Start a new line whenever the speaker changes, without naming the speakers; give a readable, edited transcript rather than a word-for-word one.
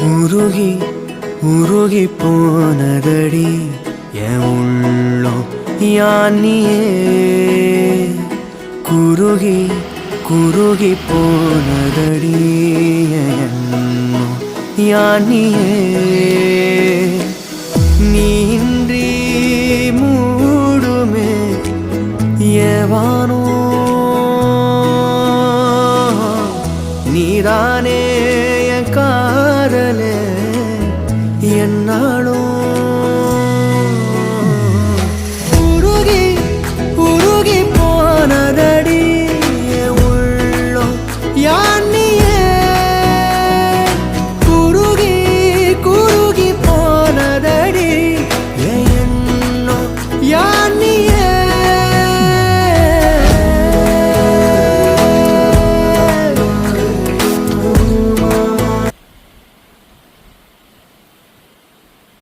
உருகி உருகி போனதடி என் உள்ளம் யானியே குருகி குருகி போனதடி என் எண்ணம் யானியே நீன்றி மூடுமே ஏவானோ நீதானே என் காதலே என்னாலும்